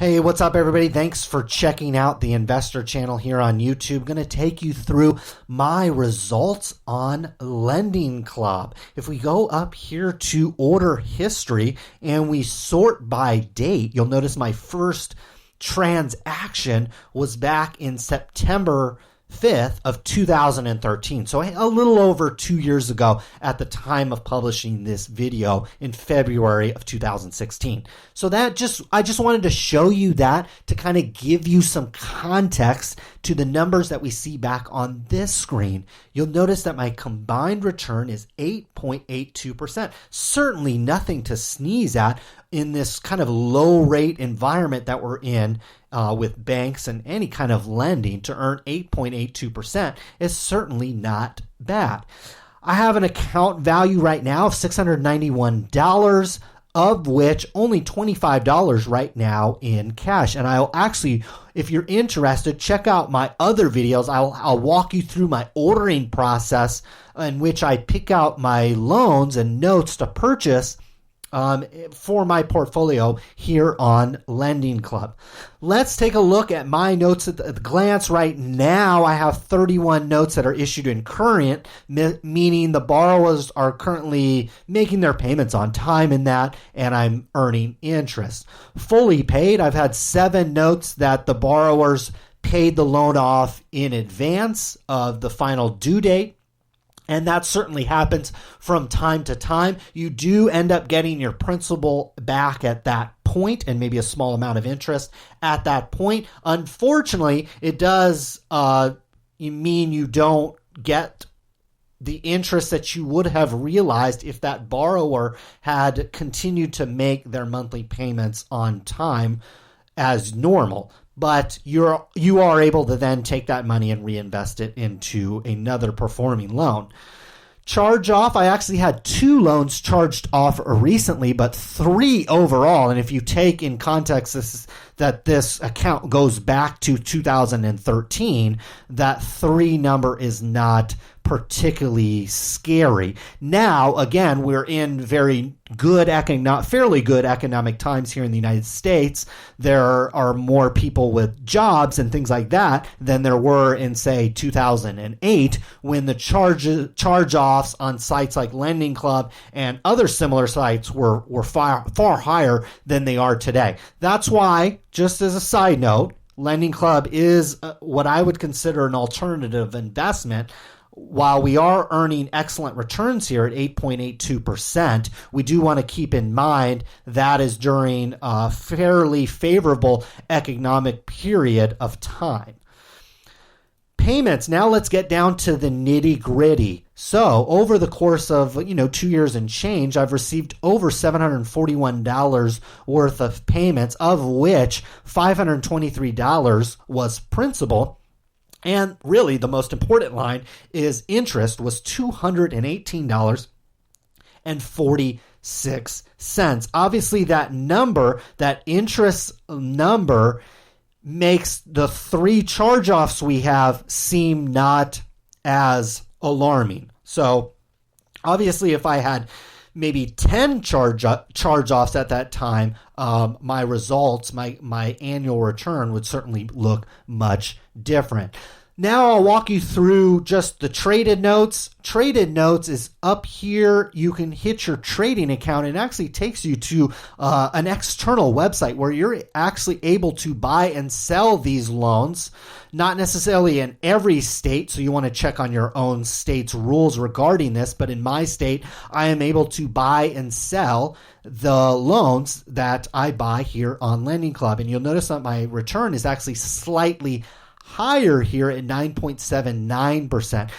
Hey, what's up, everybody? Thanks for checking out the Investor channel here on YouTube. Going to take you through my results on LendingClub. If we go up here to order history and we sort by date, you'll notice my first transaction was back in September 5th of 2013. So a little over 2 years ago at the time of publishing this video in February of 2016. So I just wanted to show you that to kind of give you some context to the numbers that we see back on this screen. You'll notice that my combined return is 8.82%. Certainly nothing to sneeze at in this kind of low rate environment that we're in with banks and any kind of lending. To earn 8.82% is certainly not bad. I have an account value right now of $691, of which only $25 right now in cash. And I'll actually, if you're interested, check out my other videos. I'll walk you through my ordering process in which I pick out my loans and notes to purchase for my portfolio here on LendingClub. Let's take a look at my notes at the glance. Right now, I have 31 notes that are issued in current, meaning the borrowers are currently making their payments on time in that, and I'm earning interest. Fully paid, I've had 7 notes that the borrowers paid the loan off in advance of the final due date. And that certainly happens from time to time. You do end up getting your principal back at that point and maybe a small amount of interest at that point. Unfortunately, it does mean you don't get the interest that you would have realized if that borrower had continued to make their monthly payments on time as normal. But you are able to then take that money and reinvest it into another performing loan. Charge off, I actually had 2 loans charged off recently, but 3 overall. And if you take in context that this account goes back to 2013, that 3 number is not particularly scary. Now, again, we're in fairly good economic times here in the United States. There are more people with jobs and things like that than there were in, say, 2008, when the charge-offs on sites like LendingClub and other similar sites were far higher than they are today. That's why, just as a side note, LendingClub is what I would consider an alternative investment. While we are earning excellent returns here at 8.82%, we do want to keep in mind that is during a fairly favorable economic period of time. Payments. Now let's get down to the nitty-gritty. So over the course of 2 years and change, I've received over $741 worth of payments, of which $523 was principal. And really, the most important line is interest was $218.46. Obviously, that interest number, makes the 3 charge-offs we have seem not as alarming. So, obviously, if I had maybe 10 charge-offs at that time, my results, my annual return would certainly look much different. Now I'll walk you through just the traded notes. Traded notes is up here. You can hit your trading account. It actually takes you to an external website where you're actually able to buy and sell these loans. Not necessarily in every state, so you want to check on your own state's rules regarding this. But in my state, I am able to buy and sell the loans that I buy here on LendingClub. And you'll notice that my return is actually slightly higher here at 9.79%.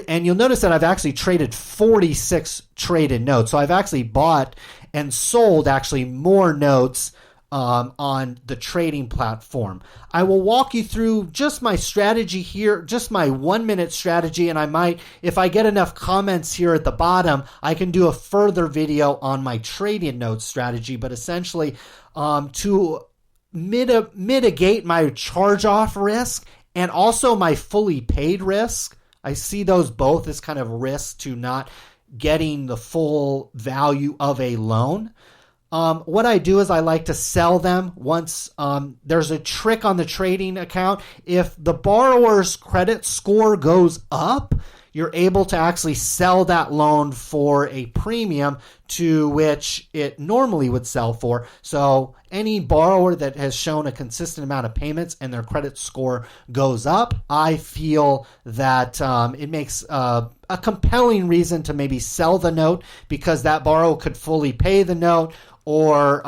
And you'll notice that I've actually traded 46 traded notes. So I've actually bought and sold actually more notes on the trading platform. I will walk you through just my strategy here, just my 1-minute strategy, and I might, if I get enough comments here at the bottom, I can do a further video on my trading note strategy. But essentially, to mitigate my charge-off risk and also my fully paid risk, I see those both as kind of risks to not getting the full value of a loan. What I do is I like to sell them once there's a trick on the trading account. If the borrower's credit score goes up, you're able to actually sell that loan for a premium to which it normally would sell for. So any borrower that has shown a consistent amount of payments and their credit score goes up, I feel that it makes a compelling reason to maybe sell the note, because that borrower could fully pay the note, or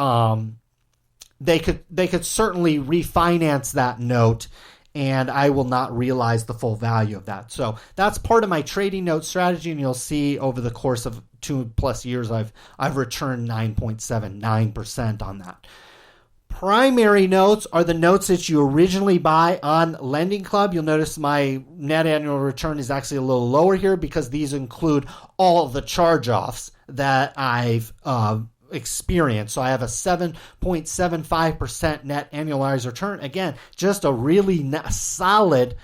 they could certainly refinance that note, and I will not realize the full value of that. So that's part of my trading note strategy, and you'll see over the course of 2+ years, I've returned 9.79% on that. Primary notes are the notes that you originally buy on LendingClub. You'll notice my net annual return is actually a little lower here because these include all the charge-offs that I've experience. So I have a 7.75% net annualized return. Again, just a really solid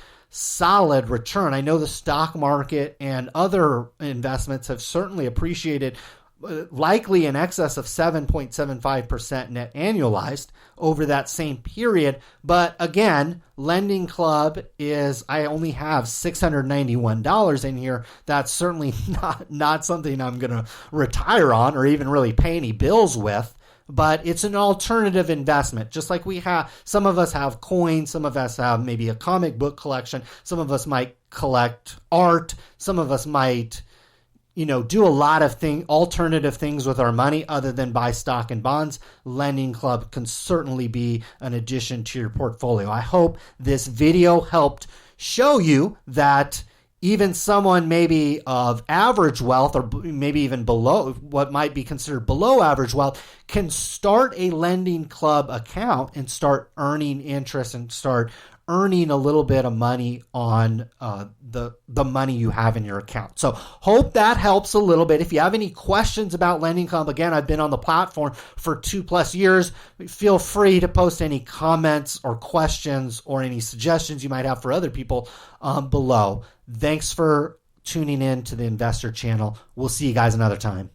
return. I know the stock market and other investments have certainly appreciated likely in excess of 7.75% net annualized over that same period. But again, LendingClub is, I only have $691 in here. That's certainly not something I'm going to retire on or even really pay any bills with. But it's an alternative investment. Just like we have, some of us have coins, some of us have maybe a comic book collection, some of us might collect art, some of us might do a lot of alternative things with our money other than buy stock and bonds. LendingClub can certainly be an addition to your portfolio. I hope this video helped show you that even someone maybe of average wealth, or maybe even below what might be considered below average wealth, can start a LendingClub account and start earning interest and start earning a little bit of money on the money you have in your account. So hope that helps a little bit. If you have any questions about LendingClub, again, I've been on the platform for 2+ years. Feel free to post any comments or questions or any suggestions you might have for other people below. Thanks for tuning in to the Investor Channel. We'll see you guys another time.